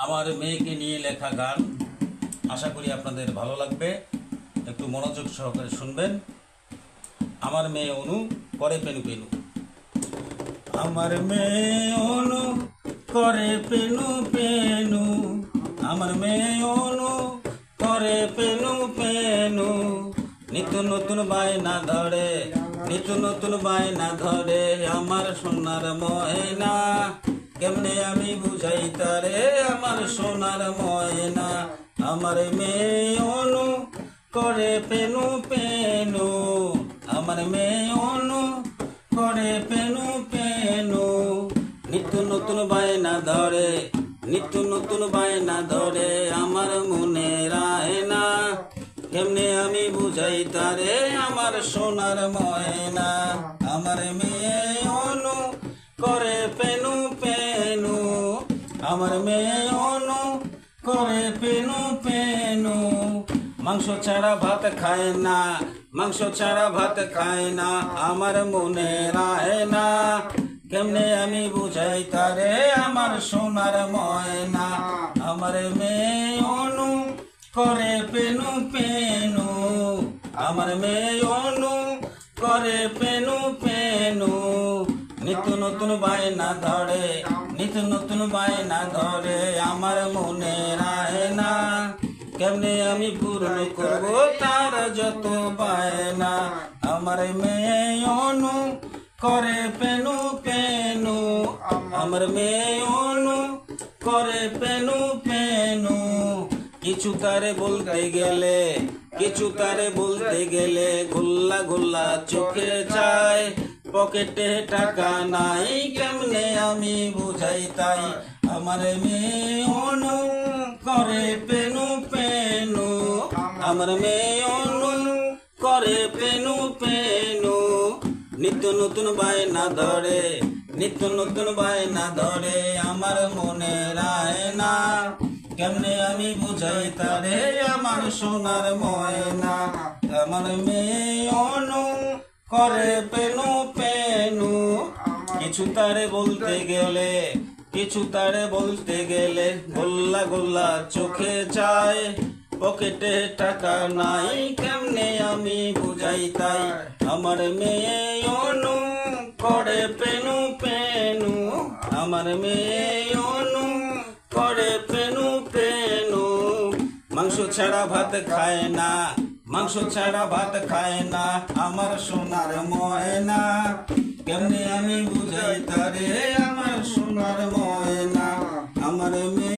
আমার মেয়েকে নিয়ে লেখা গান। আশা করি আপনাদের ভালো লাগবে, একটু মনোযোগ সহকারে শুনবেন। আমার মেয়ে অনু করে পেনু পেনু। আমার মেয়ে অনু করে পেনু পেনু, আমার মেয়ে অনু করে পেনু পেনু। নিত্য নতুন বায়না ধরে, নিত্য নতুন বায়না ধরে আমার সোনার ময়না। কেমনে আমি বুঝাই তারে আমার সোনার ময়না। আমার মেয়ে অনু করে পেনু পেনু, আমার মেয়ে অনু করে পেনু পেনু। নিত্য নতুন বায়না ধরে, নিত্য নতুন বায়না ধরে আমার মনে রায় না। কেমনে আমি বুঝাই তারে আমার সোনার ময়না। আমার মেয়ে অনু করে পেনু পেনু, আমার মেয়ে অনু করে পেনু পেনু। মাংস ছাড়া ভাত খায় না, মাংস ছাড়া ভাত খায় না আমার মনে রায় না। কেমনে আমি বুঝাই তারে আমার সোনার ময়না। আমার মেয়ে অনু করে পেনু পেনু, আমার মেয়ে অনু করে পেনু পেনু। নিত্য নতুন বায়না ধরে, নিত্য নতুন বায়না ধরে আমার মনে রায় না। কেমনে আমি পূরণ করবো তার যত বায়না। আমার মেয়ে অনু করে পেনু পেনু, আমার মেয়ে অনু করে পেনু পেনু। কিছু তারে বলতে গেলে, কিছু তারে বলতে গেলে গোল্লা গোল্লা চোখে চায়। পকেটে টাকা নাই কেমনে আমি বুঝাই তাই। আমার মেয়ে অনু করে পেনু পেনু, আমার মেয়ে অনু করে পেনু পেনু। নিত্য নতুন বায়না ধরে, নিত্য নতুন বায়না ধরে আমার মনে রায় না। কেমনে আমি বুঝাই তারে আমার সোনার ময়না। আমার মেয়ে অনু করে পেনু পেনু। কিছু তারে বলতে গেলে, কিছু তারে বলতে গেলে গোল্লা গোল্লা চোখে চায়। পকেটে টাকা নাই কেমনে আমি বুঝাই তাই। আমার মেয়ে অনু করে পেনু পেনু, আমার মেয়ে অনু করে পেনু পেনু। মাংস ছাড়া ভাত খায় না, মাংস ছাড়া ভাত খায় না আমার সোনার ময়না। কেমনে আমি বুঝাই তারে আমার সোনার ময়না। আমার মেয়ে